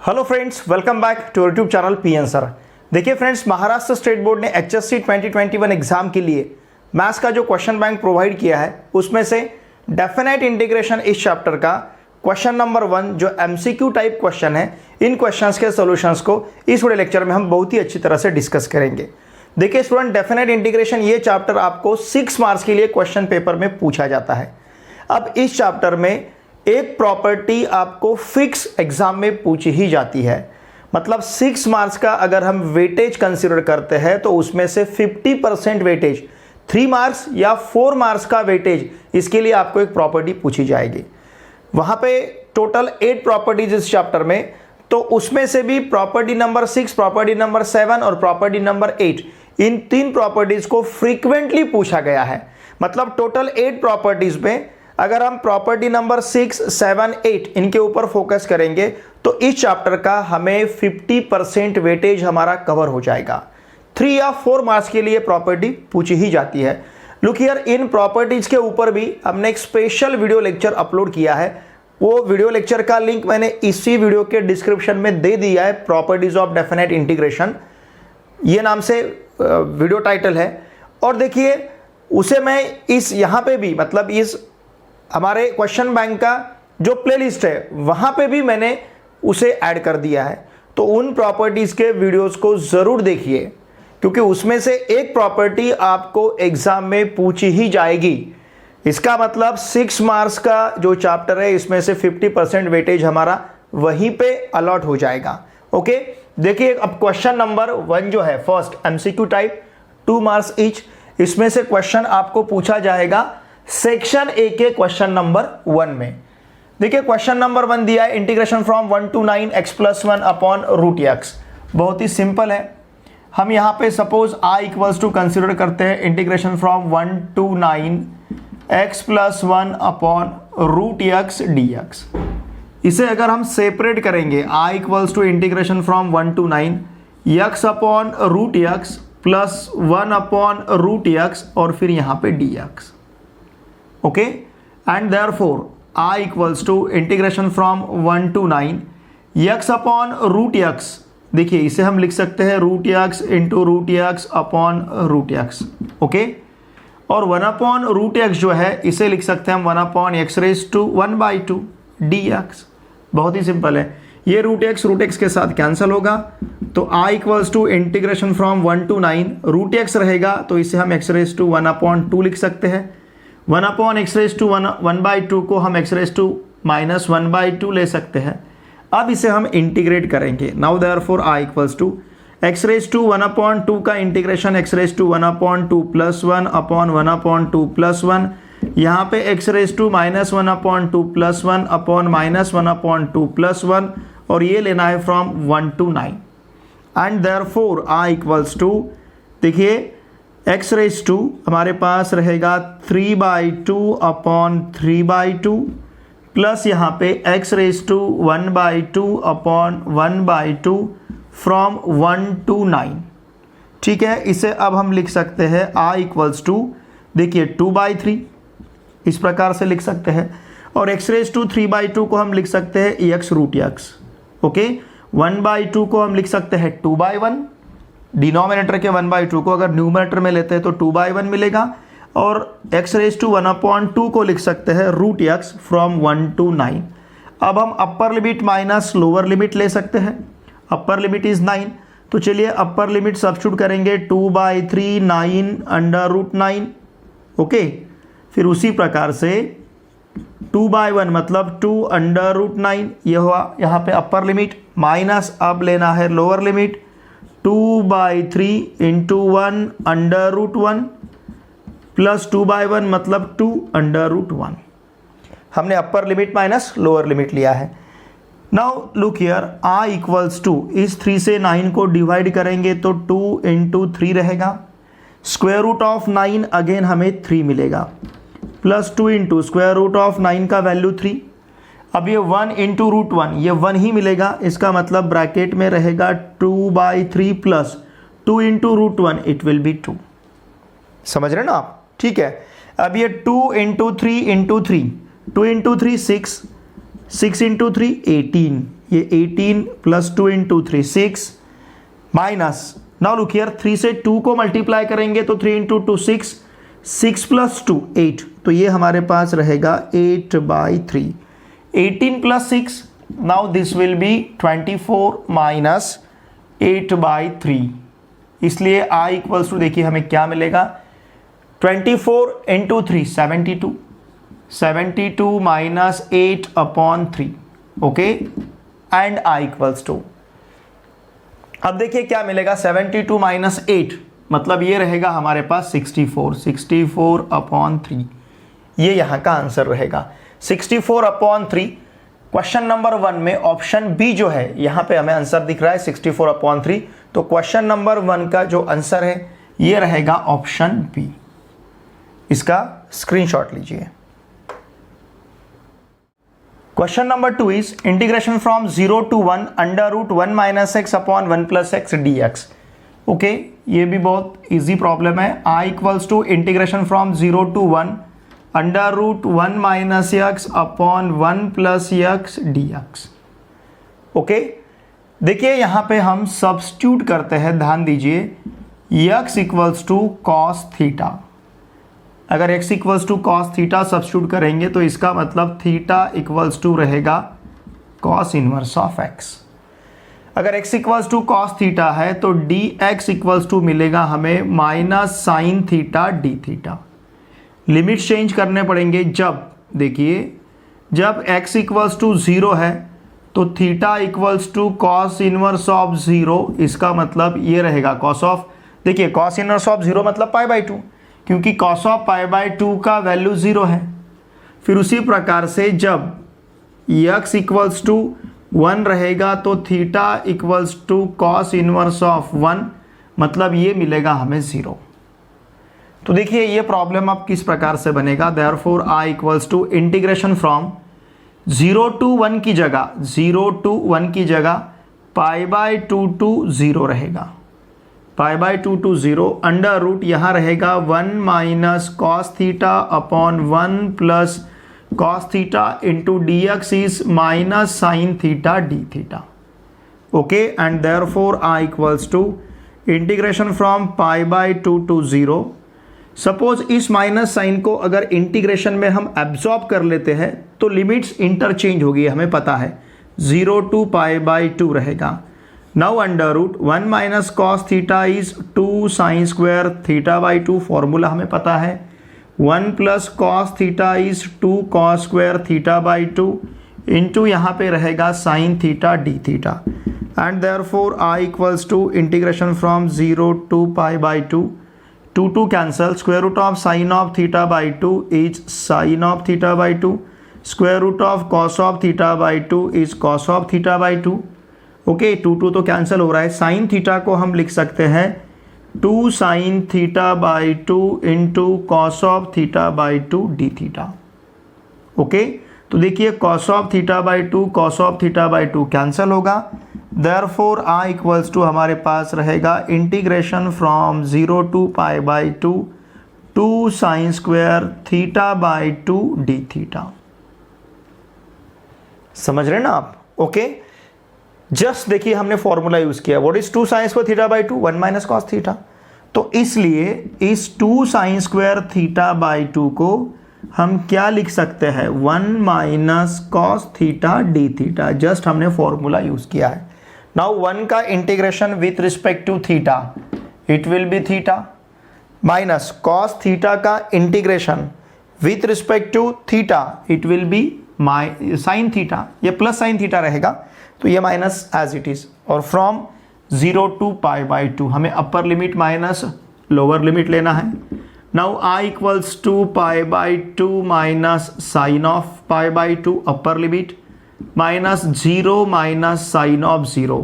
Hello friends, welcome back to YouTube channel P answer. देखिए फ्रेंड्स, Maharashtra state board ने HSC 2021 exam के लिए मैथ्स का जो क्वेश्चन बैंक प्रोवाइड किया है उसमें से डेफिनेट इंटीग्रेशन इस चैप्टर का क्वेश्चन नंबर 1 जो MCQ टाइप क्वेश्चन है, इन क्वेश्चंस के सॉल्यूशंस को इस वीडियो लेक्चर में हम बहुत ही अच्छी तरह से डिस्कस करेंगे। देखिए स्टूडेंट, डेफिनेट इंटीग्रेशन ये चैप्टर आपको 6 मार्क्स के लिए क्वेश्चन पेपर में पूछा जाता है। अब इस चैप्टर में एक प्रॉपर्टी आपको फिक्स एग्जाम में पूछी ही जाती है, मतलब 6 मार्क्स का अगर हम वेटेज कंसीडर करते हैं तो उसमें से 50% वेटेज 3 मार्क्स या 4 मार्क्स का वेटेज, इसके लिए आपको एक प्रॉपर्टी पूछी जाएगी। वहां पे टोटल 8 प्रॉपर्टीज इस चैप्टर में, तो उसमें से भी प्रॉपर्टी नंबर 6, प्रॉपर्टी नंबर 7 और प्रॉपर्टी नंबर 8, इन 3 प्रॉपर्टीज को फ्रीक्वेंटली पूछा गया है। मतलब टोटल 8 प्रॉपर्टीज में अगर हम प्रॉपर्टी नंबर 6, 7, 8 इनके ऊपर फोकस करेंगे तो इस चैप्टर का हमें 50% वेटेज हमारा कवर हो जाएगा। 3 या 4 मार्क्स के लिए प्रॉपर्टी पूछी ही जाती है। लुक हियर, इन प्रॉपर्टीज के ऊपर भी हमने एक स्पेशल वीडियो लेक्चर अपलोड किया है। वो वीडियो लेक्चर का लिंक मैंने इसी वीडियो के डिस्क्रिप्शन में दे दिया है। प्रॉपर्टीज ऑफ डेफिनेट इंटीग्रेशन, ये नाम से वीडियो टाइटल है। और देखिए उसे मैं इस यहाँ पे भी, मतलब इस हमारे क्वेश्चन बैंक का जो प्लेलिस्ट है वहां पे भी मैंने उसे ऐड कर दिया है। तो उन प्रॉपर्टीज के वीडियोस को जरूर देखिए, क्योंकि उसमें से एक प्रॉपर्टी आपको एग्जाम में पूछी ही जाएगी। इसका मतलब 6 मार्क्स का जो चैप्टर है इसमें से 50% वेटेज हमारा वहीं पे अलॉट हो जाएगा। ओके, देखिए अब क्वेश्चन नंबर 1 जो है first MCQ type, 2 marks each, इसमें से क्वेश्चन आपको पूछा जाएगा सेक्शन ए के क्वेश्चन नंबर 1 में। देखिए क्वेश्चन नंबर 1 दिया है, integration from 1 to 9 x + 1 upon root x। बहुत ही सिंपल है। हम यहाँ पे suppose i equals to consider करते हैं integration from 1 to 9 x + 1 upon root x dx। इसे अगर हम सेपरेट करेंगे, i equals to integration from 1 to 9 x upon root x plus 1 upon root x और फिर यहाँ पे dx। Okay, and therefore i equals to integration from 1 to 9 x upon root x। देखिए इसे हम लिख सकते हैं root x into root x upon root x। Okay, और 1 अपॉन रूट x जो है इसे लिख सकते हैं हम 1 upon x raise to 1/2 dx। बहुत ही सिंपल है। ये रूट x के साथ कैंसिल होगा, तो i equals to integration from 1 to 9 root x रहेगा, तो इसे हम x रेज टू 1/2 लिख सकते हैं। 1 अपॉन x रेज टू 1/2 को हम x रेज टू -1/2 ले सकते हैं। अब इसे हम इंटीग्रेट करेंगे। Now therefore i equals to x raise to 1/2 का integration x raise to 1/2 plus 1 upon 1/2 plus 1, यहाँ पे x raise to -1/2 plus 1 upon -1/2 plus 1, और ये लेना है from 1 to 9। And therefore i equals to, देखिए x रेज टू हमारे पास रहेगा 3/2 अपॉन 3/2 प्लस यहाँ पे x raise to 1/2 upon 1/2 from 1 to 9। ठीक है, इसे अब हम लिख सकते हैं i इक्वल्स टू, देखिए 2/3 इस प्रकार से लिख सकते हैं, और x रेज टू 3/2 को हम लिख सकते हैं x रूट x। ओके, 1/2 को हम लिख सकते हैं 2/1, डिनोमिनेटर के 1/2 को अगर न्यूमरेटर में लेते हैं तो 2/1 मिलेगा, और x रेज टू 1/2 को लिख सकते हैं रूट x फ्रॉम 1 to 9। अब हम upper limit minus lower limit ले सकते हैं। अपर लिमिट इज 9, तो चलिए अपर लिमिट सब्स्टिट्यूट करेंगे 2/3 9 √9। ओके, फिर उसी प्रकार से 2/1 मतलब 2 √9, ये हुआ यहाँ पे अपर लिमिट, माइनस अब लेना है लोअर लिमिट 2/3 इंटू 1 √1 प्लस 2/1 मतलब 2 √1। हमने upper limit minus lower limit लिया है। Now look here, i equals to, इस 3 से 9 को डिवाइड करेंगे तो 2 इंटू 3 रहेगा, स्क्वायर रूट ऑफ 9 अगेन हमें 3 मिलेगा, plus 2 into square root of 9 का वैल्यू 3। अब ये 1 इंटू √1, ये 1 ही मिलेगा, इसका मतलब ब्रैकेट में रहेगा 2/3 plus 2 into √1, it will B 2। समझ रहे ना आप? ठीक है, अब ये 2 इंटू 3 इंटू 3, 2 इंटू 3 6, 6 इंटू 3 18, ये 18 plus 2 into 3 6 minus, now look here 3 से 2 को मल्टीप्लाई करेंगे तो 3 इंटू 2 6, 6 प्लस 2 8, तो ये हमारे पास रहेगा 8/3। 18 plus 6, now this will be 24 minus 8/3, इसलिए I इक्वल्स टू देखिए हमें क्या मिलेगा 24 into 3 72, 72 minus 8/3, okay, and I equals to, अब देखिए क्या मिलेगा 72 माइनस 8, मतलब ये रहेगा हमारे पास 64, 64/3, ये यहाँ का आंसर रहेगा 64/3। क्वेश्चन नंबर 1 में ऑप्शन बी जो है, यहाँ पे हमें आंसर दिख रहा है 64/3, तो क्वेश्चन नंबर 1 का जो आंसर है ये रहेगा ऑप्शन बी। इसका स्क्रीनशॉट लीजिए। Question number 2 is integration from 0 to 1 √1 - x अपॉन 1 + x dx। ओके, ये भी बहुत इजी प्रॉब्लम है। I equals to integration from 0 to 1 √1 - x अपॉन 1 + x dx। ओके, देखिए यहाँ पे हम सब्स्टिट्यूट करते हैं, ध्यान दीजिए, x equals to cos theta. अगर x equals to cos theta substitute करेंगे तो इसका मतलब थीटा इक्वल्स टू रहेगा कॉस इनवर्स ऑफ x। अगर x equals to cos theta है तो dx इक्वल्स टू मिलेगा हमें minus sine theta d theta. Limit change करने पड़ेंगे, जब देखिए जब x इक्वल्स टू 0 है तो theta equals to cos inverse of 0, इसका मतलब ये रहेगा कॉस ऑफ, देखिए कॉस इनवर्स ऑफ 0 मतलब π/2, क्योंकि कॉस ऑफ π/2 का वैल्यू 0 है। फिर उसी प्रकार से जब x इक्वल्स टू 1 रहेगा तो theta equals to cos inverse of 1, मतलब ये मिलेगा हमें 0। तो देखिए ये प्रॉब्लम अब किस प्रकार से बनेगा, therefore I equals to integration from 0 to 1 की जगह, 0 to 1 की जगह π/2 to 0 रहेगा, π/2 to 0, अंडर रूट यहाँ रहेगा 1 minus cos theta upon 1 plus cos theta into dx is minus sine theta d theta. Okay, and therefore I equals to integration from π/2 to 0। Suppose इस minus sine को अगर integration में हम absorb कर लेते हैं तो लिमिट्स इंटरचेंज होगी, हमें पता है 0 to π/2 रहेगा। Now under root 1 minus cos theta is 2 sine square θ/2, formula हमें पता है। 1 plus cos theta is 2 cos square θ/2 into यहाँ पे रहेगा sine theta d theta, and therefore I equals to integration from 0 to π/2, 2 cancel, square root of sine of θ/2 is sine of θ/2, square root of cos of θ/2 is cos of θ/2। Okay, 2 तो cancel हो रहा है। Sine theta को हम लिख सकते हैं 2 sine θ/2 into cos of θ/2 d theta. Okay, तो देखिए cos of θ/2 cos of θ/2 cancel होगा, देयरफॉर I इक्वल्स टू हमारे पास रहेगा integration from 0 to π/2 2 sine square θ/2 d theta. समझ रहे ना आप? ओके, जस्ट देखिए हमने फॉर्मूला यूज किया, what is 2 sine square θ/2, 1 minus cos theta. तो इसलिए इस 2 साइन स्क्वायर θ/2 को हम क्या लिख सकते हैं, 1 minus cos theta d theta, just हमने फॉर्मूला यूज किया है। नाउ 1 का integration with respect to theta, it will be theta, minus cos theta का integration with respect to theta, it will be sine theta, ये plus sine theta रहेगा, तो ये minus as it is, और from 0 to π/2 हमें upper limit minus lower limit लेना है। Now I equals to π/2 minus sine of π/2 upper limit minus 0 minus sine of 0,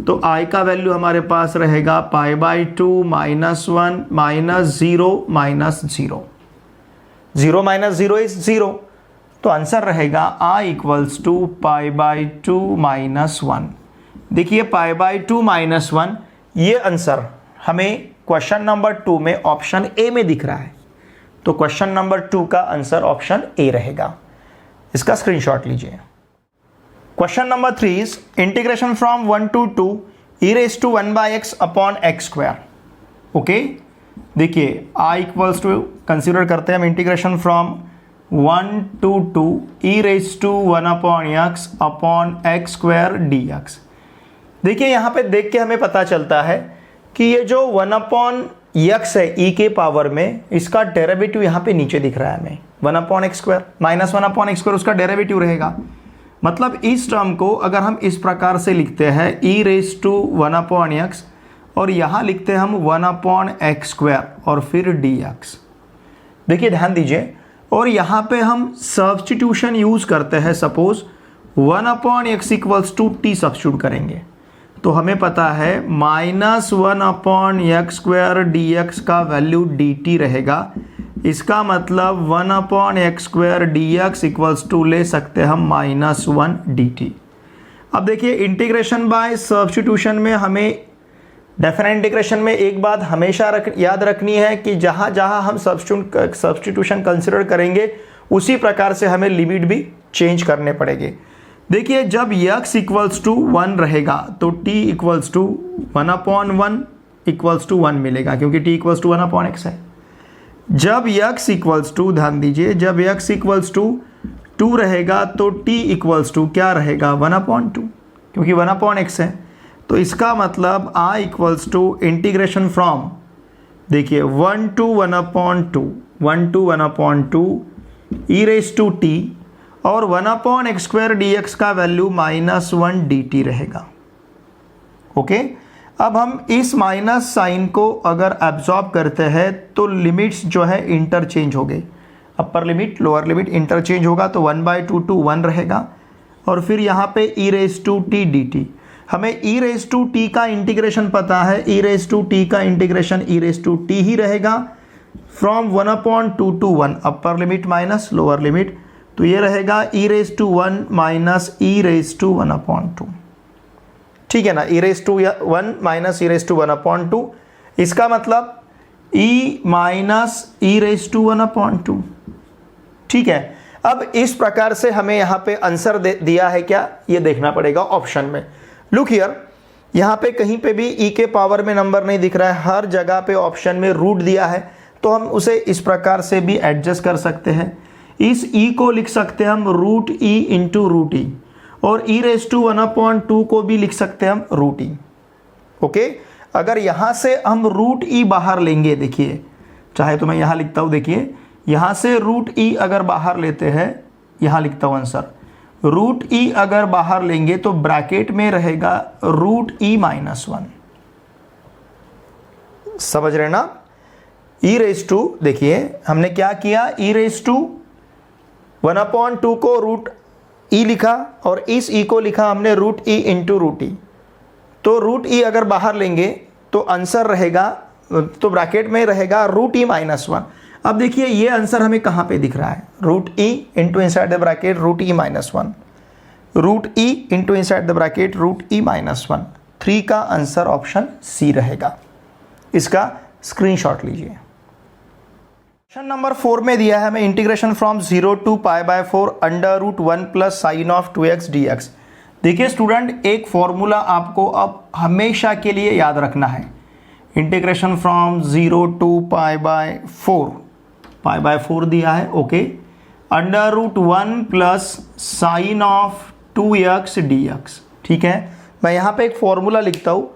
तो I का वैल्यू हमारे पास रहेगा π/2 minus 1 minus 0 minus 0, 0 minus 0 is 0, तो आंसर रहेगा I इक्वल्स टू π/2 माइनस 1। देखिए π/2 माइनस 1, ये आंसर हमें क्वेश्चन नंबर 2 में ऑप्शन ए में दिख रहा है, तो क्वेश्चन नंबर 2 का आंसर ऑप्शन ए रहेगा। इसका स्क्रीनशॉट लीजिए। Question number 3 is integration from 1 to 2 e raised to 1 by x upon x square. Okay, देखिए i इक्वल्स टू कंसिडर करते हैं हम integration from 1 to 2 e raised to 1 upon x upon x square dx। देखिए यहाँ पे देख के हमें पता चलता है कि ये जो 1 upon x है e के पावर में, इसका डेरिवेटिव यहाँ पे नीचे दिख रहा है हमें 1 upon x square minus 1 upon x square उसका डेरिवेटिव रहेगा। मतलब इस टर्म को अगर हम इस प्रकार से लिखते हैं e raise to 1 upon x और यहाँ लिखते हैं हम 1 अपॉन एक्स स्क्वायर और फिर dx। देखिए ध्यान दीजिए, और यहाँ पे हम सब्स्टिट्यूशन यूज करते हैं। Suppose 1 upon x equals to t substitute करेंगे तो हमें पता है -1 अपॉन एक्स स्क्वायर dx का वैल्यू dt रहेगा। इसका मतलब 1 upon x square dx equals to ले सकते हैं हम -1 dt। अब देखिए इंटीग्रेशन बाय सब्स्टिट्यूशन में हमें डेफिनेट इंटीग्रेशन में एक बात हमेशा याद रखनी है कि जहाँ जहाँ हम सब्स्टिट्यूशन कंसिडर करेंगे उसी प्रकार से हमें लिमिट भी चेंज करने पड़ेंगे। देखिए जब x इक्वल्स टू 1 रहेगा तो t equals to 1 upon 1 equals to 1 मिलेगा, क्योंकि t equals to 1 upon x है। जब x इक्वल्स टू, ध्यान दीजिए, जब x इक्वल्स टू 2 रहेगा तो t इक्वल्स टू क्या रहेगा 1 अपॉन 2, क्योंकि 1 अपॉन एक्स है। तो इसका मतलब i equals to integration from, देखिए 1 to 1 upon 2, 1 to 1 upon 2 e raise to t और 1 अपॉन एक्स स्क्वायर dx का वैल्यू -1 dt रहेगा। ओके, अब हम इस माइनस साइन को अगर एब्जॉर्ब करते हैं तो लिमिट्स जो है इंटरचेंज हो गई। Upper limit lower limit interchange होगा तो 1/2 to 1 रहेगा और फिर यहाँ पे e raise to t dt। हमें e रेज टू t का इंटीग्रेशन पता है, e रेज टू t का integration e raise to t ही रहेगा from 1/2 to 1, upper limit minus lower limit, तो ये रहेगा e raise to 1 minus e raise to 1/2। ठीक है ना, e raise to 1 minus e raise to 1/2, इसका मतलब e minus e raise to 1/2। ठीक है, अब इस प्रकार से हमें यहाँ पे आंसर दिया है क्या, ये देखना पड़ेगा ऑप्शन में। लुक हियर, यहाँ पे कहीं पे भी e के पावर में नंबर नहीं दिख रहा है, हर जगह पे ऑप्शन में रूट दिया है, तो हम उसे इस प्रकार से भी एडजस्ट कर सकते हैं। इस e को लिख सकते हैं हम रूट e इंटू रूट ई, और e रेज टू 1/2 को भी लिख सकते हैं हम रूट ई। ओके, अगर यहाँ से हम रूट ई बाहर लेंगे, देखिए चाहे तो मैं यहाँ लिखता हूँ, देखिए यहाँ से रूट ई अगर बाहर लेते हैं, यहाँ लिखता हूँ आंसर, रूट ई अगर बाहर लेंगे तो ब्रैकेट में रहेगा रूट ई -1। समझ रहे ना, e रेज टू, देखिए हमने क्या किया, e रेज टू 1/2 को रूट e लिखा और इस e को लिखा हमने रूट e इंटू रूट ई। तो रूट e अगर बाहर लेंगे तो आंसर रहेगा, तो ब्रैकेट में रहेगा रूट e -1। अब देखिए ये आंसर हमें कहाँ पे दिख रहा है, root e into inside the bracket root e -1, root e into inside the bracket root e -1। 3 का आंसर ऑप्शन सी रहेगा। इसका स्क्रीनशॉट लीजिए। क्वेश्चन नंबर 4 में दिया है हमें integration from 0 to π/4 √1 plus sine of 2x dx। देखिए स्टूडेंट, एक फॉर्मूला आपको अब हमेशा के लिए याद रखना है। इंटीग्रेशन फ्रॉम 0 to π/4 दिया है, okay, √1 plus sine of 2x dx। ठीक है, मैं यहाँ पे एक फॉर्मूला लिखता हूँ।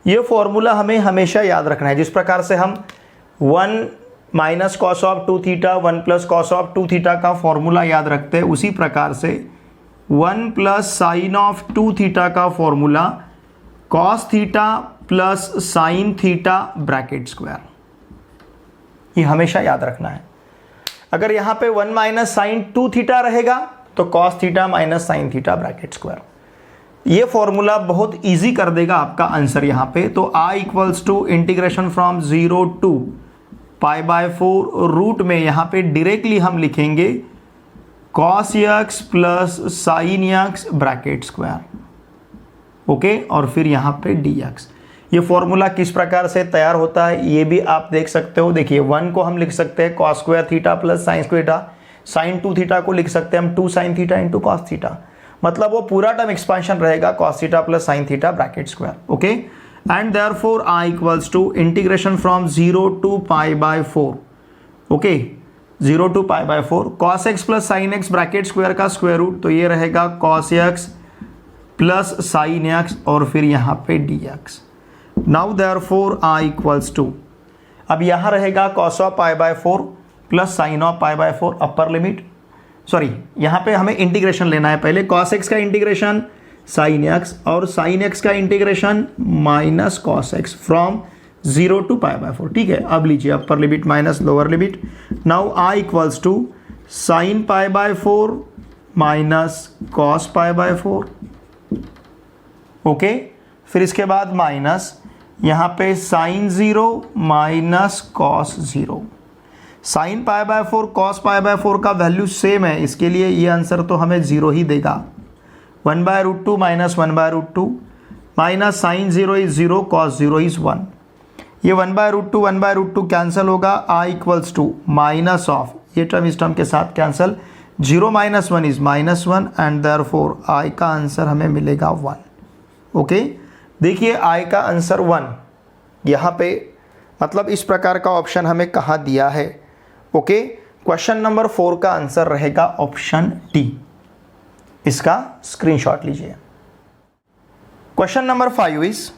ये फॉर्मूला हमें हमेशा याद रखना है। जिस प्रकार से हम 1 minus cos of 2 theta 1 plus cos of 2 theta का फॉर्मूला याद रखते हैं, उसी प्रकार से 1 प्लस साइन ऑफ 2 थीटा का formula cos theta plus sine theta bracket square, ये हमेशा याद रखना है। अगर यहाँ पे 1 माइनस साइन 2 थीटा रहेगा तो cos theta minus sine theta bracket square. ये फॉर्मूला बहुत इजी कर देगा आपका आंसर यहाँ पे। तो i equals to integration from 0 to π/4 root में यहाँ पे डायरेक्टली हम लिखेंगे cos x plus sine x bracket square. Okay, और फिर यहाँ पे dx। ये फॉर्मूला किस प्रकार से तैयार होता है ये भी आप देख सकते हो। देखिए 1 को हम लिख सकते हैं cos square theta plus sine square theta, sine 2 theta को लिख सकते हैं हम 2 sine theta into cos theta, मतलब वो पूरा टर्म एक्सपांशन रहेगा cos theta plus sine theta bracket square, okay. And therefore I equals to integration from 0 to pi by 4, okay, 0 to pi by 4 cos x plus sine x bracket square का square root, तो ये रहेगा cos x plus sine x और फिर यहाँ पे dx। Now therefore I equals to, अब यहाँ रहेगा cos of pi by 4 plus sine of pi by 4 upper limit, sorry यहाँ पे हमें इंटीग्रेशन लेना है पहले, cos x का इंटीग्रेशन साइन एक्स और साइन एक्स का integration minus cos x from 0 to pi by 4, ठीक है। अब लीजिए upper limit minus lower limit. Now I equals to sine pi by 4 minus cos pi by 4, okay. फिर इसके बाद माइनस यहाँ पे sine 0 minus cos 0, sine pi by 4 cos pi by 4 का वैल्यू सेम है, इसके लिए ये आंसर तो हमें 0 ही देगा। 1/√2 minus 1/√2 minus sine 0 is 0 cos 0 is 1, ये 1/√2 कैंसिल होगा। I equals to minus of, ये टर्म इस टर्म के साथ cancel, 0 minus 1 is -1 and therefore I का आंसर हमें मिलेगा 1, ओके। देखिए I का आंसर 1 यहाँ पे, मतलब इस प्रकार का ऑप्शन हमें कहाँ दिया है, ओके। क्वेश्चन नंबर 4 का आंसर रहेगा ऑप्शन डी, इसका स्क्रीनशॉट लीजिए। Question number 5 is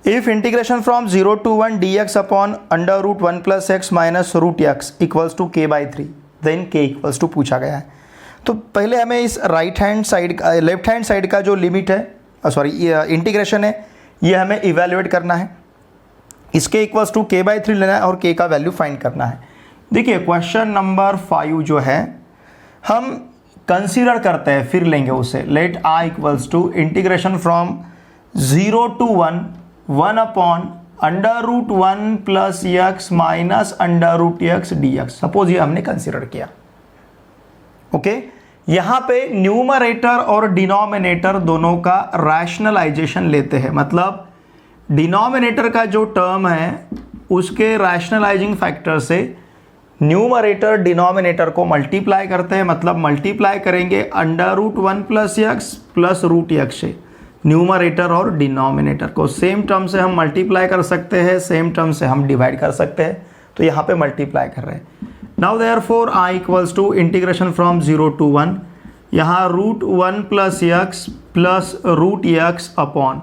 if integration from 0 to 1 dx upon √1 plus x minus √x equals to k/3 then k equals to पूछा गया है। तो पहले हमें इस राइट हैंड साइड का, लेफ्ट हैंड साइड का जो लिमिट है, सॉरी इंटीग्रेशन है, ये हमें इवेल्युएट करना है, इसके इक्वल्स टू k/3 लेना है और k का वैल्यू फाइंड करना है। देखिए क्वेश्चन नंबर 5 जो है हम कंसीडर करते हैं, फिर लेंगे उसे। Let I equals to integration from 0 to 1 upon √1 plus x minus √x dx, suppose ये हमने कंसीडर किया, ओके। यहाँ पे न्यूमरेटर और डिनोमिनेटर दोनों का रैशनलाइजेशन लेते हैं, मतलब डिनोमिनेटर का जो टर्म है उसके रैशनलाइजिंग फैक्टर से न्यूमरेटर डिनोमिनेटर को मल्टीप्लाई करते हैं, मतलब मल्टीप्लाई करेंगे √1 प्लस एक्स प्लस √x से, न्यूमरेटर और डिनोमिनेटर को सेम टर्म से हम मल्टीप्लाई कर सकते हैं, सेम टर्म से हम डिवाइड कर सकते हैं, तो यहाँ पे मल्टीप्लाई कर रहे हैं। Now therefore I equals to integration from 0 to 1, यहाँ √1 plus x plus √x upon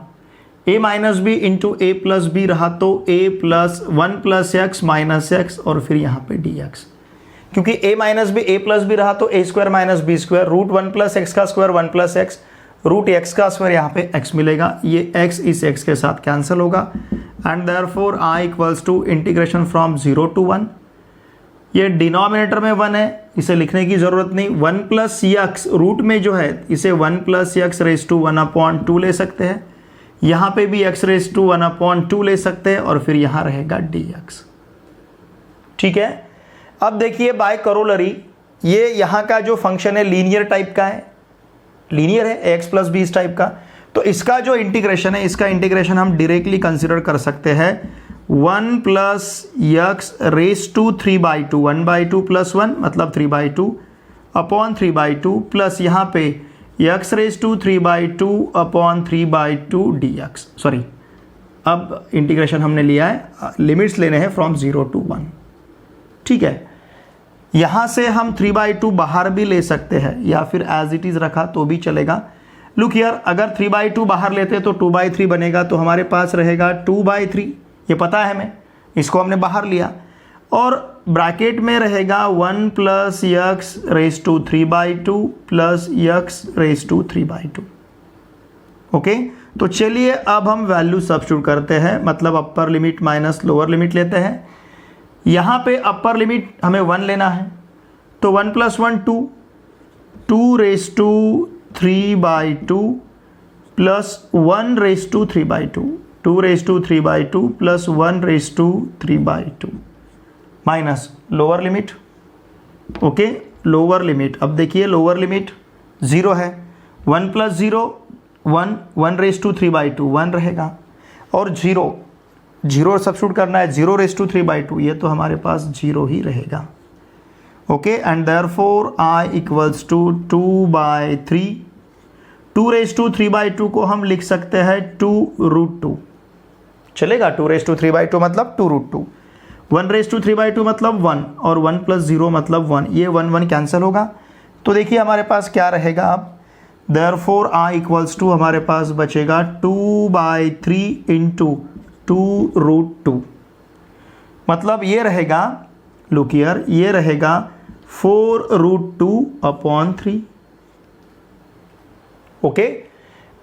a minus b into a plus b रहा तो a plus 1 plus x minus x और फिर यहाँ पे dx, क्योंकि a minus b a plus b रहा तो a square minus b square, √1 plus x का स्क्वायर 1 प्लस एक्स, √x का स्क्वायर यहाँ पे x मिलेगा, ये x इस x के साथ कैंसिल होगा and therefore I equals to integration from 0 to 1, ये डिनोमिनेटर में 1 है, इसे लिखने की ज़रूरत नहीं, 1 प्लस एक्स रूट में जो है इसे 1 प्लस एक्स रेज टू 1/2 ले सकते हैं, यहाँ पे भी x रेज टू 1/2 ले सकते हैं और फिर यहाँ रहेगा dx, ठीक है। अब देखिए बाय करोलरी, ये यहाँ का जो फंक्शन है लीनियर टाइप का है, लीनियर है x प्लस बी इस टाइप का, तो इसका जो इंटीग्रेशन है, इसका इंटीग्रेशन हम डायरेक्टली कंसिडर कर सकते हैं 1 plus x raise to 3/2, 1/2 plus 1 मतलब 3/2 अपॉन 3/2 प्लस यहाँ पे x raise to 3/2 upon 3/2 dx, sorry अब इंटीग्रेशन हमने लिया है, लिमिट्स लेने हैं फ्रॉम 0 टू 1, ठीक है। यहाँ से हम 3/2 बाहर भी ले सकते हैं या फिर एज इट इज़ रखा तो भी चलेगा। लुक हियर, अगर 3/2 बाहर लेते तो 2/3 बनेगा, तो हमारे पास रहेगा 2/3, ये पता है हमें, इसको हमने बाहर लिया, और ब्रैकेट में रहेगा 1 plus x raise to 3/2 plus x raise to 3/2, okay. तो चलिए अब हम वैल्यू सब्स्टिट्यूट करते हैं, मतलब upper limit minus lower limit लेते हैं। यहाँ पे अपर लिमिट हमें 1 लेना है, तो 1 plus 1 2 raise to 3/2 plus 1 raise to 3/2, 2 raise to 3/2 plus 1 raise to 3/2 minus lower limit, okay. Lower limit, अब देखिए लोअर लिमिट 0 है, 1 प्लस 0 1 रेज टू 3/2 1 रहेगा, और 0 सब्स्टिट्यूट करना है, 0 रेज टू 3/2, ये तो हमारे पास 0 ही रहेगा, okay. And therefore I equals to 2/3 2^3/2 को हम लिख सकते हैं 2√2, चलेगा। 2^3/2 मतलब 2√2। 1^3/2 मतलब 1 और 1 + 0 मतलब 1, ये 1 1 कैंसिल होगा। तो देखिए हमारे पास क्या रहेगा अब, देयरफॉर I = हमारे पास बचेगा 2/3 × 2√2, मतलब ये रहेगा, लुक हियर, ये रहेगा 4√2/3। ओके,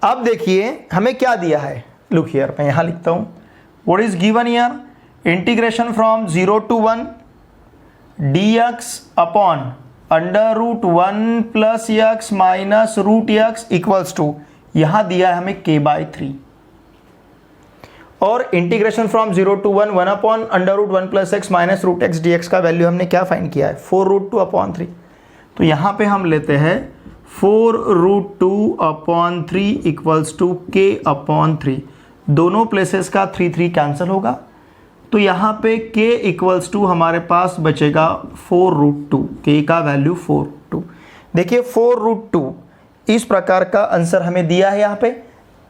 अब देखिए हमें क्या दिया है, लुक हियर, मैं यहां लिखता हूं, what is given here, integration from 0 to 1 dx upon √1 + x - √x equals to, यहां दिया है हमें k/3, और integration from 0 to 1 1/√1 + x - √x dx का वैल्यू हमने क्या फाइंड किया है, 4√2/3। तो यहां पे हम लेते हैं 4√2/3 इक्वल्स टू k/3, दोनों प्लेसेस का 3 3 कैंसिल होगा, तो यहाँ पे k इक्वल्स टू हमारे पास बचेगा 4√2, k का वैल्यू 4√2। देखिए 4√2 इस प्रकार का आंसर हमें दिया है यहाँ पे।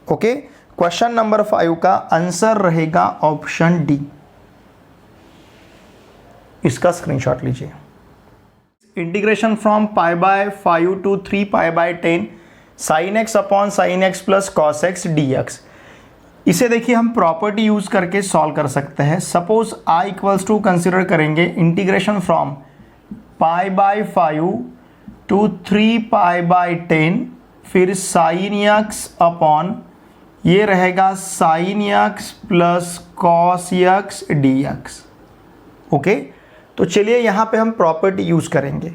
ओके, क्वेश्चन नंबर 5 का आंसर रहेगा ऑप्शन डी, इसका स्क्रीनशॉट लीजिए। Integration from π/5 to 3π/10 sin x upon sin x + cos x dx, इसे देखिए हम प्रॉपर्टी यूज करके सॉल्व कर सकते हैं। सपोज I = कंसिडर करेंगे इंटीग्रेशन फ्रॉम π/5 to 3π/10, फिर sin x अपॉन ये रहेगा sin x + cos x dx। Okay, तो चलिए यहाँ पे हम प्रॉपर्टी यूज करेंगे।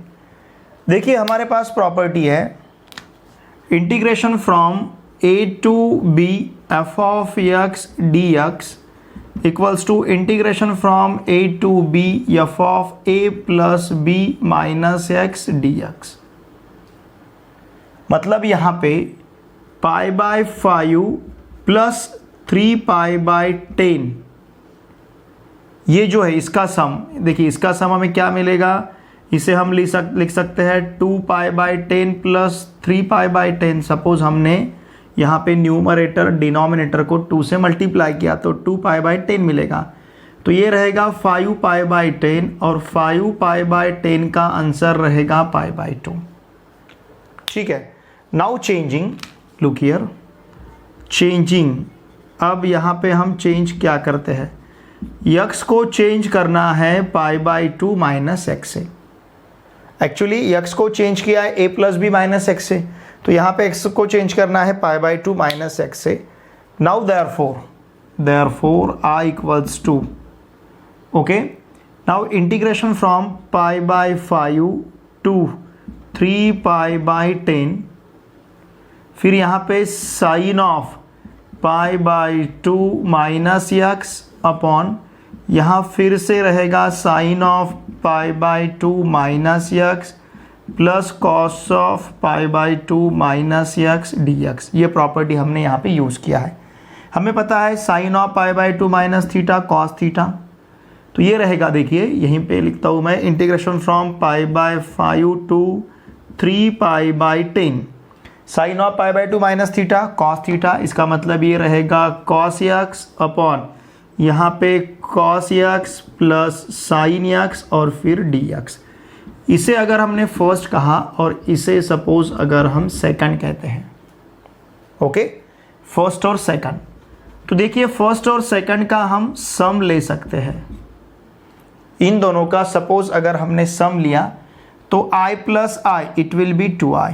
देखिए हमारे पास प्रॉपर्टी है integration from a to b f(x) dx equals to integration from a to b f(a + b - x dx। मतलब यहाँ पे π/5 + 3π/10, ये जो है इसका सम, देखिए इसका सम हमें क्या मिलेगा, इसे हम लिख सकते हैं 2π/10 + 3π/10। सपोज हमने यहाँ पे न्यूमरेटर डिनोमिनेटर को 2 से मल्टीप्लाई किया तो 2π/10 मिलेगा, तो ये रहेगा 5π/10 और 5π/10 का आंसर रहेगा π/2। ठीक है, now changing, look here, changing, अब यहाँ पे हम चेंज क्या करते हैं, x को चेंज करना है π/2 - x से। एक्चुअली x को चेंज किया है a + b - x से, तो यहाँ पे x को चेंज करना है π/2 - x से। Now therefore I = okay, now integration from π/5 to 3π/10, फिर यहाँ पे साइन ऑफ π/2 - x अपॉन यहाँ फिर से रहेगा sine of π/2 - x plus cos of π/2 - x dx। ये प्रॉपर्टी हमने यहाँ पे यूज़ किया है। हमें पता है sine of π/2 - theta cos theta, तो ये रहेगा, देखिए यहीं पे लिखता हूँ मैं, integration from π/5 to 3π/10 sine of π/2 - theta cos theta, इसका मतलब ये रहेगा कॉस x अपॉन यहाँ पे cos x plus sine x और फिर dx। इसे अगर हमने फर्स्ट कहा और इसे सपोज अगर हम सेकंड कहते हैं, ओके, फर्स्ट और सेकंड, तो देखिए फर्स्ट और सेकंड का हम सम ले सकते हैं। इन दोनों का सपोज अगर हमने सम लिया तो I + I it will B 2i,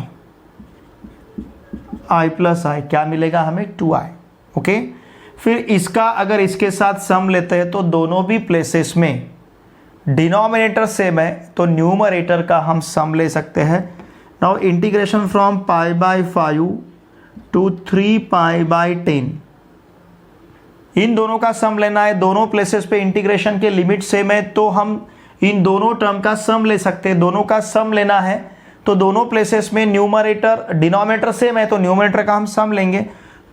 I + I क्या मिलेगा हमें 2i। ओके, फिर इसका अगर इसके साथ सम लेते हैं तो दोनों भी प्लेसेस में डिनोमिनेटर सेम है, तो न्यूमरेटर का हम सम ले सकते हैं। नाउ इंटीग्रेशन फ्रॉम π/5 to 3π/10, इन दोनों का सम लेना है, दोनों प्लेसेस पे इंटीग्रेशन के लिमिट सेम है, तो हम इन दोनों टर्म का सम ले सकते हैं। दोनों का सम लेना है तो दोनों प्लेसेस में न्यूमरेटर डिनोमिनेटर सेम है, तो न्यूमरेटर का हम सम लेंगे,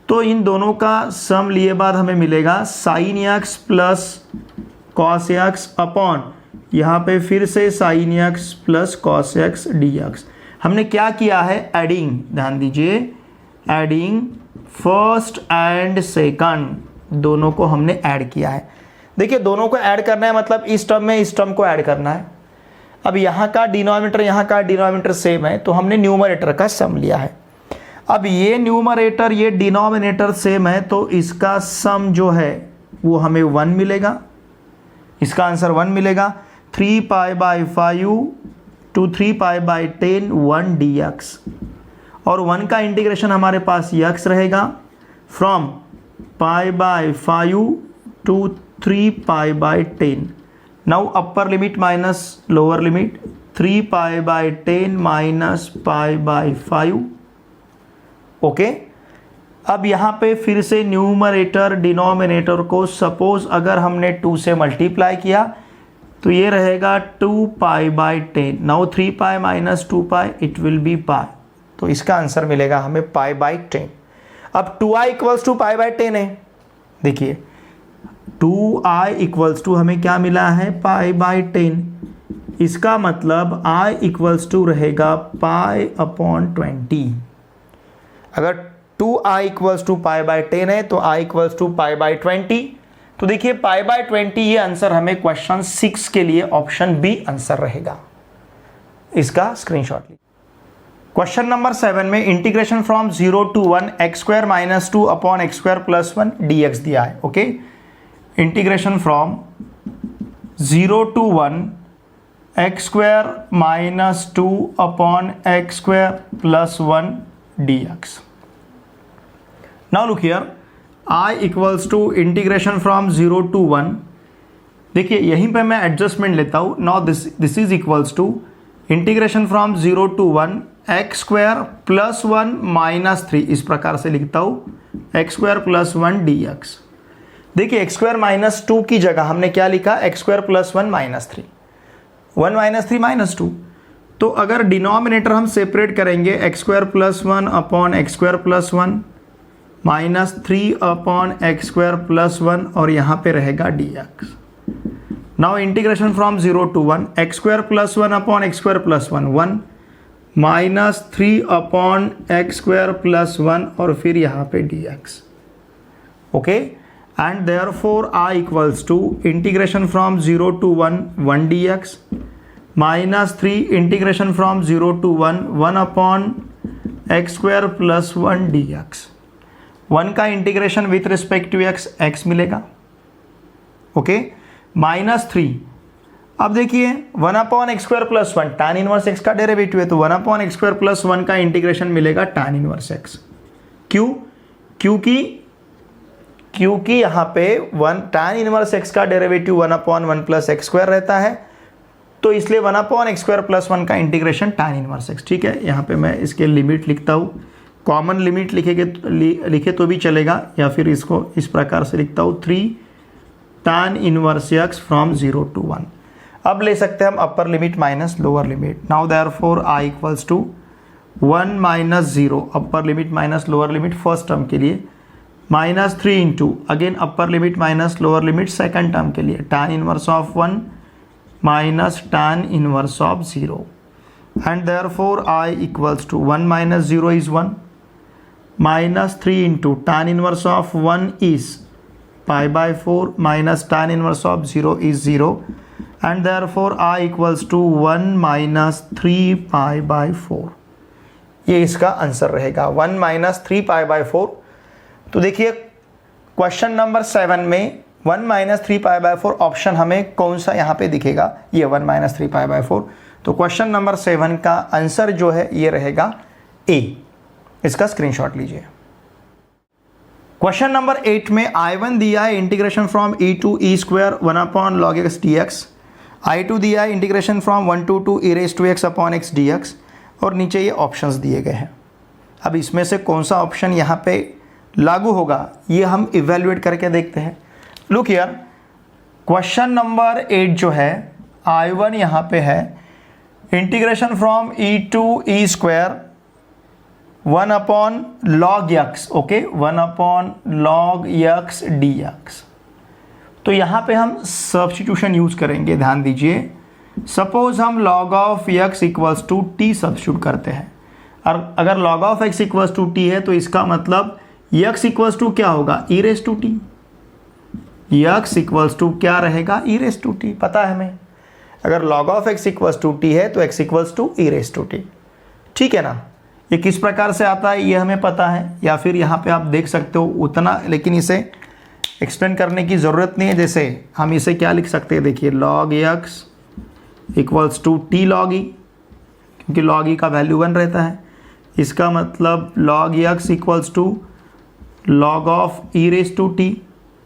तो इन दोनों का सम लिए बाद हमें मिलेगा sine x plus cos x upon यहाँ पे फिर से sine x plus cos x dx। हमने क्या किया है, एडिंग, ध्यान दीजिए, एडिंग फर्स्ट एंड सेकंड, दोनों को हमने ऐड किया है। देखिए दोनों को ऐड करना है मतलब इस टर्म में इस टर्म को ऐड करना है। अब यहाँ का डिनोमिनेटर यहाँ का डिनोमिनेटर सेम है तो हमने न्यूमरेटर का सम लिया है। अब ये न्यूमरेटर ये डिनोमिनेटर सेम है तो इसका सम जो है वो हमें 1 मिलेगा, इसका आंसर 1 मिलेगा। 3π/5 to 3π/10 1 dx, और 1 का इंटीग्रेशन हमारे पास x रहेगा from π/5 to 3π/10। Now upper limit minus lower limit 3π/10 minus π/5। Okay, अब यहाँ पे फिर से न्यूमरेटर डिनोमिनेटर को सपोज अगर हमने 2 से मल्टीप्लाई किया तो ये रहेगा 2π/10। Now 3π minus 2π it will be π, तो इसका आंसर मिलेगा हमें π/10। अब 2i इक्वल्स टू π/10 है। देखिए 2i इक्वल्स टू हमें क्या मिला है π/10, इसका मतलब i इक्वल्स टू रहेगा π/20। अगर 2i इक्वल्स टू π/10 है तो i इक्वल्स टू π/20। तो देखिए π/20 ये आंसर हमें क्वेश्चन 6 के लिए ऑप्शन बी आंसर रहेगा। इसका स्क्रीनशॉट लीजिए। क्वेश्चन नंबर 7 में integration from 0 to 1 x² - 2 upon x² + 1 dx दिया है। Okay, integration from 0 to 1 x² - 2 upon x² + 1 dx। Now look here, i equals to integration from 0 to 1। देखिए यहीं पे मैं एडजस्टमेंट लेता हूँ। Now this is equals to integration from 0 to 1 x² + 1 - 3, इस प्रकार से लिखता हूँ x² + 1 dx। देखिए x² - 2 की जगह हमने क्या लिखा, x² + 1 - 3, 1 - 3 - 2। तो अगर डिनोमिनेटर हम सेपरेट करेंगे x² + 1 upon x² + 1 -3 upon x² + 1 और यहाँ पे रहेगा dx। Now integration from 0 to 1 x² + 1 upon x² + 1 1 -3 upon x² + 1 और फिर यहाँ पे dx। Okay, and therefore i equals to integration from 0 to 1 1 dx -3 integration from 0 to 1 1 upon x² + 1 dx। 1 का integration with respect to x मिलेगा। Okay, -3। अब देखिए 1 upon x² + 1 tan inverse x का derivative है तो 1 अपॉन x² + 1 का integration मिलेगा tan inverse x। क्यों? क्योंकि यहाँ पे 1 tan इनवर्स x का डेरिवेटिव 1 अपॉन 1 + x² रहता है, तो इसलिए 1 अपॉन x² + 1 का इंटीग्रेशन tan इनवर्स x। ठीक है, यहाँ पे मैं इसके लिमिट लिखता हूँ। कॉमन लिमिट लिखे तो भी चलेगा, या फिर इसको इस प्रकार से लिखता हूँ 3 tan inverse x from 0 to 1। अब ले सकते हैं हम upper limit minus lower limit. Now therefore i equals to 1 - 0 upper limit minus lower limit first term के लिए, -3 into again upper limit minus lower limit second term के लिए, tan inverse of 1 minus tan inverse of 0, and therefore i equals to 1 - 0 is 1 -3 into tan inverse of 1 is π/4 minus tan inverse of 0 is 0, and therefore i equals to 1 - 3 π/4। ये इसका answer रहेगा 1 - 3 π/4। तो देखिए question number 7 में 1 - 3 π/4 option हमें कौन सा यहाँ पे दिखेगा, ये 1 - 3 π/4। तो क्वेश्चन नंबर 7 का आंसर जो है ये रहेगा ए। इसका स्क्रीनशॉट लीजिए। क्वेश्चन नंबर 8 में I1 दिया है integration from e to e² 1 upon log x dx, I2 दिया है integration from 1 to 2 e⁻x upon x dx, और नीचे ये ऑप्शंस दिए गए हैं। अब इसमें से कौन सा ऑप्शन यहाँ पे लागू होगा ये हम इवेल्युएट करके देखते हैं। लुक हियर, क्वेश्चन नंबर 8 जो है I1 यहाँ पे है integration from e to e² 1 upon log x, okay 1 upon log x dx। तो यहाँ पे हम सब्स्टिट्यूशन यूज करेंगे, ध्यान दीजिए। सपोज हम log of x equals to t substitute करते हैं। और अगर log of x equals to t है तो इसका मतलब x इक्वल्स टू क्या होगा, e raise to t. x equals to क्या रहेगा, ई रेस टू टी, पता है हमें। अगर log of x equals to t है तो x equals to e raise to t, ठीक है ना। ये किस प्रकार से आता है ये हमें पता है, या फिर यहाँ पे आप देख सकते हो उतना, लेकिन इसे एक्सप्लेन करने की ज़रूरत नहीं है। जैसे हम इसे क्या लिख सकते हैं, देखिए log x equals to t log e, क्योंकि log e का वैल्यू 1 रहता है। इसका मतलब log x equals to log of e raise to t,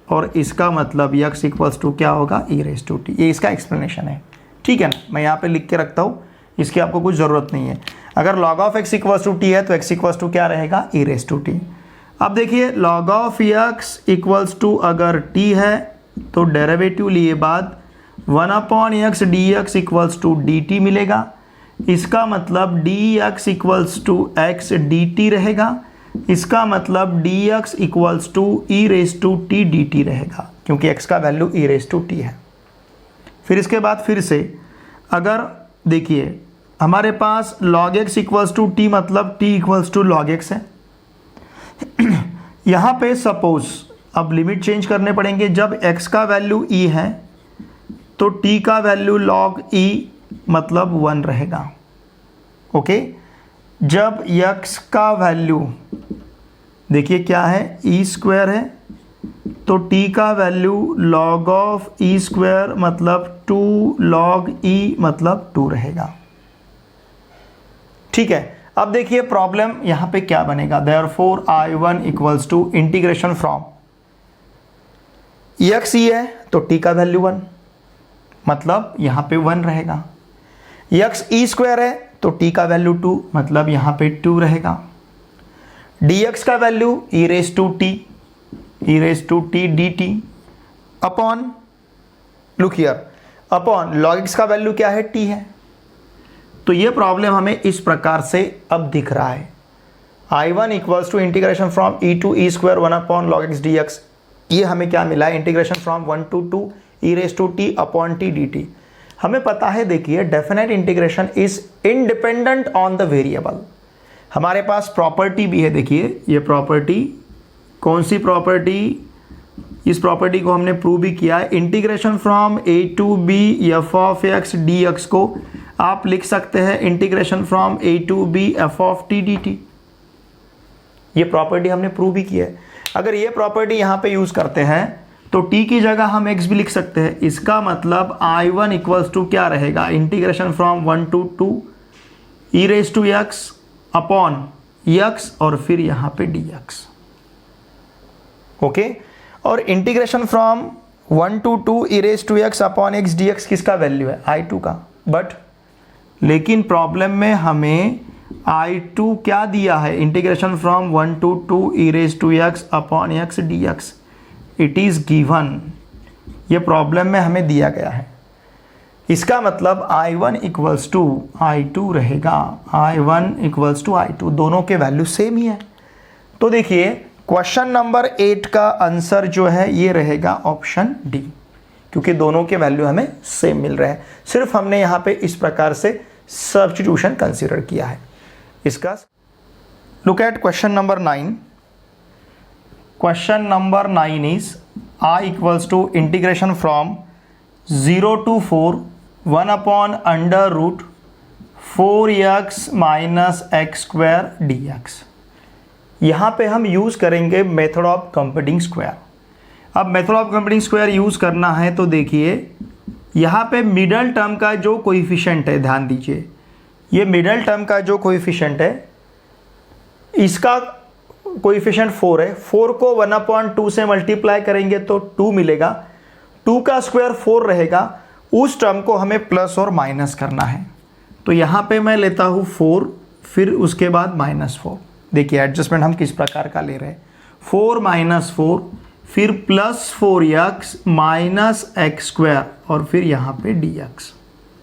और इसका मतलब x इक्वल्स टू क्या होगा, ई रेस टू टी। ये इसका एक्सप्लेनेशन है, ठीक है ना। मैं यहाँ पे लिख के रखता हूँ, इसकी आपको कुछ ज़रूरत नहीं है। अगर log of x equals to t है तो x इक्वल्स टू क्या रहेगा, ई रेस टू टी। अब देखिए log of x equals to अगर t है तो डेरिवेटिव लिए बाद 1/x dx equals to dt मिलेगा। इसका मतलब dx equals to x dt रहेगा। इसका मतलब dx equals to e raise to t dt रहेगा, क्योंकि x का value e raise to t है। फिर इसके बाद फिर से अगर देखिए हमारे पास log x equals to t मतलब t equals to log x है। यहाँ पे सपोज अब लिमिट चेंज करने पड़ेंगे। जब x का वैल्यू e है तो t का वैल्यू log e मतलब 1 रहेगा, ओके। जब x का वैल्यू देखिए क्या है, e स्क्वायर है, तो t का value log of e square मतलब 2 log e मतलब 2 रहेगा, ठीक है। अब देखिए प्रॉब्लम यहाँ पे क्या बनेगा, therefore I1 equals to integration from x e है तो t का वैल्यू 1 मतलब यहाँ पे 1 रहेगा। x e स्क्वायर है तो t का वैल्यू 2 मतलब यहाँ पे 2 रहेगा। dx का value e raise to t dt upon, look here, upon log x का वैल्यू क्या है, t है। तो ये प्रॉब्लम हमें इस प्रकार से अब दिख रहा है, I1 equals to integration from e to e square 1 log x dx। ये हमें क्या मिला है, integration from 1 to 2 e raise to t upon t dt। हमें पता है, देखिए definite integration is independent on the variable. हमारे पास प्रॉपर्टी भी है, देखिए ये प्रॉपर्टी, कौन सी प्रॉपर्टी, इस प्रॉपर्टी को हमने प्रूव भी किया है। Integration from a to b f of x dx को आप लिख सकते हैं integration from a to b f of t dt। ये प्रॉपर्टी हमने प्रूव भी किया है। अगर ये प्रॉपर्टी यहाँ पे यूज करते हैं तो t की जगह हम x भी लिख सकते हैं। इसका मतलब I1 इक्वल्स टू क्या रहेगा, integration from 1 to 2 e raise to x upon x और फिर यहाँ पे dx, ओके। और integration from 1 to 2 e raise to x upon x dx किसका वैल्यू है, I2 का। बट लेकिन प्रॉब्लम में हमें I2 क्या दिया है, integration from 1 to 2 e raise to x upon x dx, it is given. ये प्रॉब्लम में हमें दिया गया है। इसका मतलब I1 इक्वल्स टू I2 रहेगा, I1 इक्वल्स टू I2, दोनों के वैल्यू सेम ही है। तो देखिए क्वेश्चन नंबर 8 का आंसर जो है ये रहेगा ऑप्शन डी, क्योंकि दोनों के वैल्यू हमें सेम मिल रहे हैं। सिर्फ हमने यहाँ पे इस प्रकार से सब्स्टिट्यूशन कंसीडर किया है। इसका look at question number 9। Question number 9 is I equals to integration from 0 to 4 1/√ 4x minus x square dx। यहाँ पे हम यूज़ करेंगे मेथड ऑफ कंप्यूटिंग स्क्वायर। अब method of computing square use करना है तो देखिए यहाँ पे मिडल टर्म का जो कोएफिशिएंट है, ध्यान दीजिए, ये मिडल टर्म का जो कोएफिशिएंट है इसका कोएफिशिएंट 4 है। 4 को 1/2 से मल्टीप्लाई करेंगे तो 2 मिलेगा। 2 का स्क्वायर 4 रहेगा। उस टर्म को हमें प्लस और माइनस करना है, तो यहाँ पे मैं लेता हूँ 4, फिर उसके बाद -4। देखिए एडजस्टमेंट हम किस प्रकार का ले रहे हैं, 4 - 4 फिर +4x माइनस एक्स स्क्वायर और फिर यहाँ पे dx।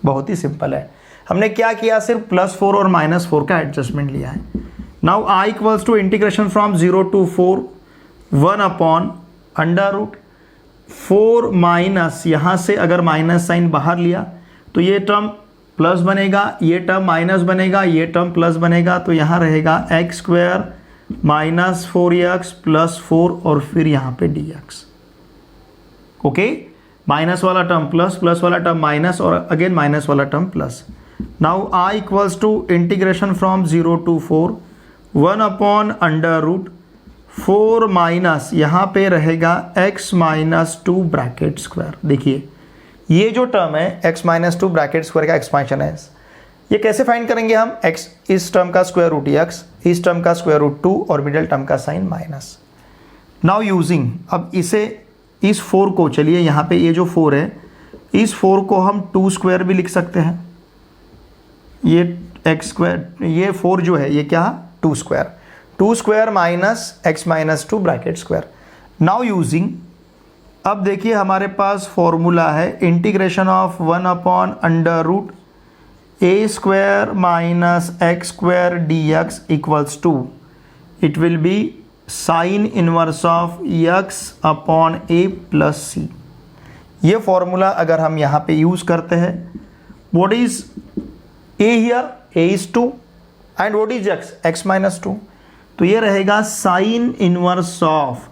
बहुत ही सिंपल है। हमने क्या किया, सिर्फ +4 और -4 का एडजस्टमेंट लिया है। Now I equals to integration from 0 to 4 1/√ 4 minus, यहाँ से अगर माइनस साइन बाहर लिया तो ये टर्म प्लस बनेगा, ये टर्म माइनस बनेगा, ये टर्म प्लस बनेगा, तो यहाँ रहेगा x square minus 4x plus 4 और फिर यहाँ पे dx। ओके, माइनस वाला टर्म प्लस, प्लस वाला टर्म माइनस और अगेन माइनस वाला term plus. Now I equals to integration from 0 to 4 1 upon under root 4 minus यहाँ पे रहेगा x माइनस 2 ब्रैकेट स्क्वायर। देखिए ये जो टर्म है x माइनस 2 ब्रैकेट स्क्वायर का एक्सपांशन है, ये कैसे फाइंड करेंगे हम? x इस टर्म का स्क्वायर रूट x, इस टर्म का स्क्वायर रूट 2 और मिडिल टर्म का साइन माइनस। नाउ यूजिंग, अब इसे इस 4 को, चलिए यहाँ पे ये जो 4 है, इस 4 को हम 2 स्क्वायर भी लिख सकते हैं। ये x स्क्वायर, ये 4 जो है ये क्या, 2 square, 2 square minus x minus 2 bracket square. Now using, अब देखिए हमारे पास फॉर्मूला है integration of 1 upon under root a square minus x square d x equals to, it will be sine inverse of x upon a plus c. ये formula अगर हम यहाँ पे यूज़ करते हैं, what is a here, a is 2 and what is x minus 2, तो ये रहेगा sign inverse of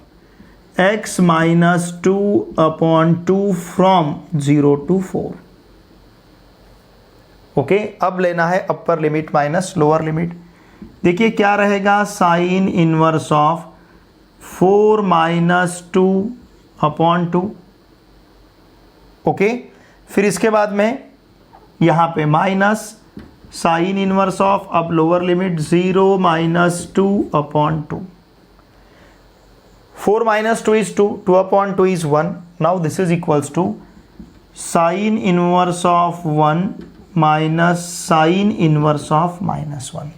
x minus 2 upon 2 from 0 to 4। Okay, अब लेना है अपर लिमिट माइनस लोअर लिमिट। देखिए क्या रहेगा, sign inverse of 4 minus 2 upon 2। Okay, फिर इसके बाद में यहाँ पे माइनस साइन इनवर्स ऑफ, अब lower limit 0 minus 2 upon 2। 4 minus 2 is 2, 2 upon 2 is 1. Now this is equals to sine inverse of 1 minus sine inverse of minus 1.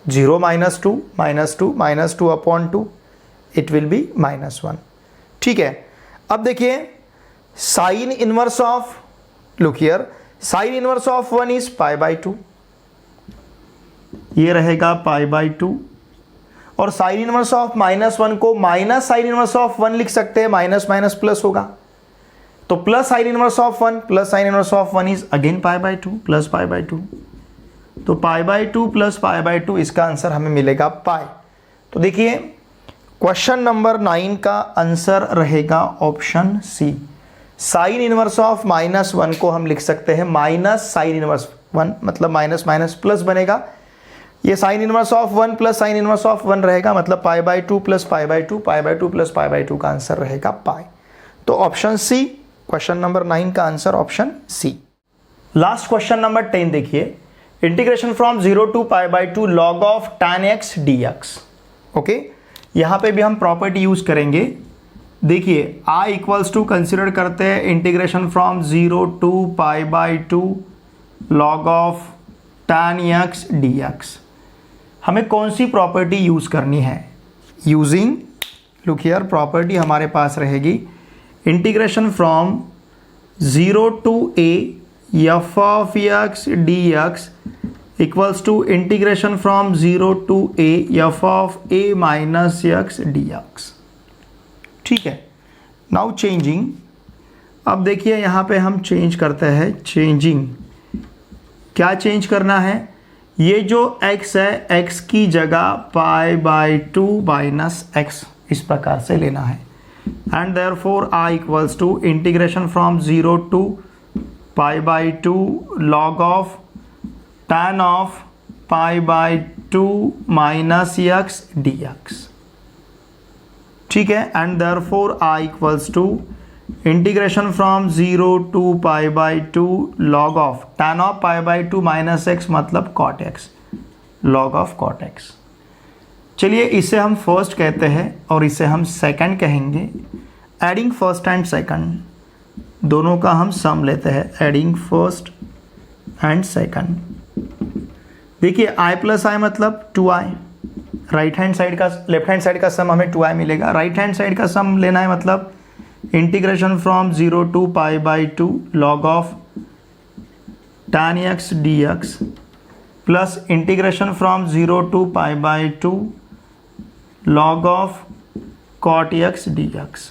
0 minus 2 minus 2 minus 2 upon 2, it will be minus 1. ठीक है, अब देखिए sine inverse of, look here, sine inverse of 1 is pi by 2, ये रहेगा pi by 2, और sign inverse of minus 1 को minus sign inverse of 1 लिख सकते हैं, माइनस माइनस प्लस होगा, तो plus sign inverse of 1 plus sign inverse of 1 is again pi by 2 plus pi by 2, तो पाई बाय 2 प्लस पाई बाय 2, इसका answer हमें मिलेगा पाई। तो देखिए क्वेश्चन नंबर 9 का आंसर रहेगा option c. Sine inverse of minus 1 को हम लिख सकते हैं माइनस साइन इनवर्स 1, मतलब माइनस माइनस प्लस बनेगा, ये sign inverse of 1 plus sign inverse of 1 रहेगा, मतलब पाई by 2 plus pi by 2, pi by 2 plus pi by 2 का आंसर रहेगा पाई। तो ऑप्शन सी, क्वेश्चन नंबर 9 का answer option c. Last question number 10 देखिए, integration from 0 to pi by 2 log of tan x dx। Okay, यहाँ पे भी हम property use करेंगे। देखिए i इक्वल्स टू कंसिडर करते हैं integration from 0 to pi by 2 log of tan x dx। हमें कौन सी प्रॉपर्टी यूज़ करनी है? यूजिंग, लुक हियर, प्रॉपर्टी हमारे पास रहेगी integration from 0 to a f of x dx equals to integration from 0 to a f of a minus x dx। ठीक है, now changing, अब देखिए यहाँ पे हम चेंज करते हैं, चेंजिंग, क्या चेंज करना है? ये जो x है, x की जगह पाई बाय 2 माइनस x इस प्रकार से लेना है, and therefore i equals to integration from 0 to pi by 2 log of tan of pi by 2 minus x dx। ठीक है, and therefore i equals to integration from 0 to pi by 2 log of tan of pi by 2 minus x, मतलब cot x, log of cot x। चलिए इसे हम first कहते हैं और इसे हम सेकंड कहेंगे। एडिंग फर्स्ट एंड सेकंड, दोनों का हम सम लेते हैं, एडिंग फर्स्ट एंड सेकंड। देखिए i प्लस आई मतलब 2i, राइट हैंड साइड का, लेफ्ट हैंड साइड का सम हमें 2i मिलेगा, राइट हैंड साइड का सम लेना है, मतलब integration from 0 to pi by 2 log of tan x dx plus integration from 0 to pi by 2 log of cot x dx।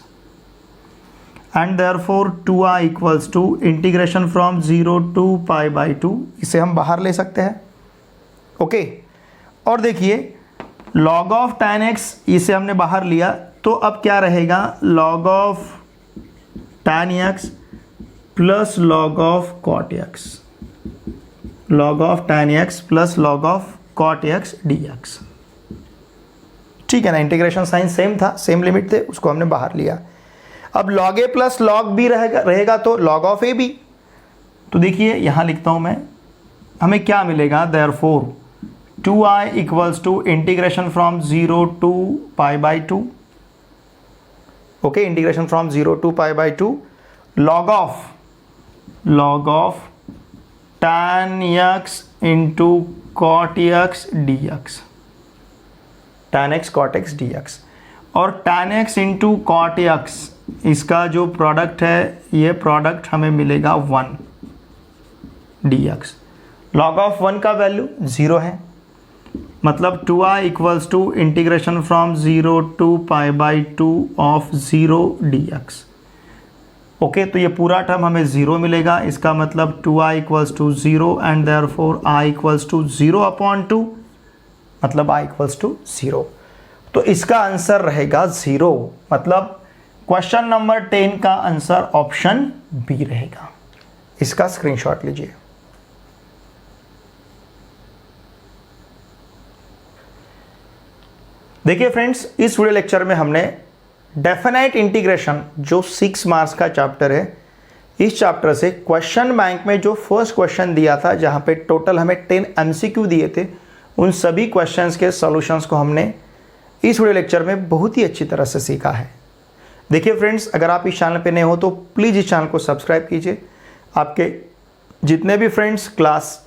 And therefore 2i equals to integration from 0 to pi by 2, इसे हम बाहर ले सकते हैं। Okay, और देखिए log of tan x, इसे हमने बाहर लिया, तो अब क्या रहेगा, log of tan x plus log of cot x, log of tan x plus log of cot x dx। ठीक है ना, इंटीग्रेशन साइन सेम था, सेम लिमिट थे, उसको हमने बाहर लिया। अब log a plus log b रहेगा तो log ऑफ a भी। तो देखिए यहां लिखता हूं मैं, हमें क्या मिलेगा, therefore 2i equals to integration from 0 to pi by 2। Okay, integration from 0 to pi by 2 log of tan x into cot x dx, tan x cot x dx। और tan x into cot x, इसका जो product है, ये product हमें मिलेगा 1 dx। log of 1 का value 0 है, मतलब 2i equals to integration from 0 to pi by 2 of 0 dx। Okay, तो ये पूरा टर्म हमें 0 मिलेगा, इसका मतलब 2i equals to 0 and therefore i equals to 0 upon 2, मतलब i इक्वल्स टू 0। तो इसका आंसर रहेगा 0, मतलब क्वेश्चन नंबर 10 का आंसर ऑप्शन बी रहेगा। इसका स्क्रीनशॉट लीजिए। देखिए फ्रेंड्स, इस वीडियो लेक्चर में हमने डेफिनाइट इंटीग्रेशन जो 6 मार्क्स का चैप्टर है, इस चैप्टर से क्वेश्चन बैंक में जो फर्स्ट क्वेश्चन दिया था, जहां पे टोटल हमें 10 MCQ दिए थे, उन सभी क्वेश्चंस के सॉल्यूशंस को हमने इस वीडियो लेक्चर में बहुत ही अच्छी तरह से सीखा है। देखिए फ्रेंड्स, अगर आप इस चैनल पे नए हो तो प्लीज़ इस चैनल को सब्सक्राइब कीजिए। आपके जितने भी friends class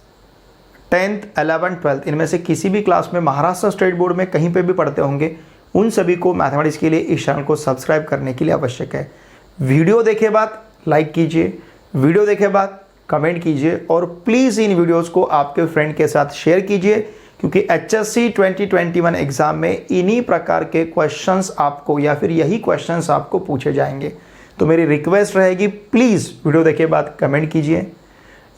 10th, 11th, 12th इनमें से किसी भी क्लास में महाराष्ट्र स्टेट बोर्ड में कहीं पे भी पढ़ते होंगे, उन सभी को मैथमेटिक्स के लिए इस चैनल को सब्सक्राइब करने के लिए आवश्यक है। वीडियो देखे बाद लाइक कीजिए, वीडियो देखे बाद कमेंट कीजिए, और प्लीज़ इन वीडियोज़ को आपके फ्रेंड के साथ शेयर कीजिए, क्योंकि HSC 2021 एग्ज़ाम में इन्हीं प्रकार के क्वेश्चंस आपको, या फिर यही क्वेश्चंस आपको पूछे जाएंगे। तो मेरी रिक्वेस्ट रहेगी, प्लीज़ वीडियो देखे बाद कमेंट कीजिए,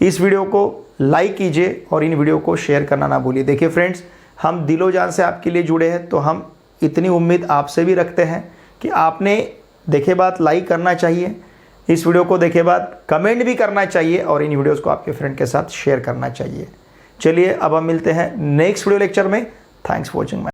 इस वीडियो को लाइक कीजिए और इन वीडियो को शेयर करना ना भूलिए। देखिए फ्रेंड्स, हम दिलो जान से आपके लिए जुड़े हैं, तो हम इतनी उम्मीद आपसे भी रखते हैं कि आपने देखे बाद लाइक करना चाहिए, इस वीडियो को देखे बाद कमेंट भी करना चाहिए, और इन वीडियोज़ को आपके फ्रेंड के साथ शेयर करना चाहिए। चलिए अब हम मिलते हैं नेक्स्ट वीडियो लेक्चर में। Thanks for watching.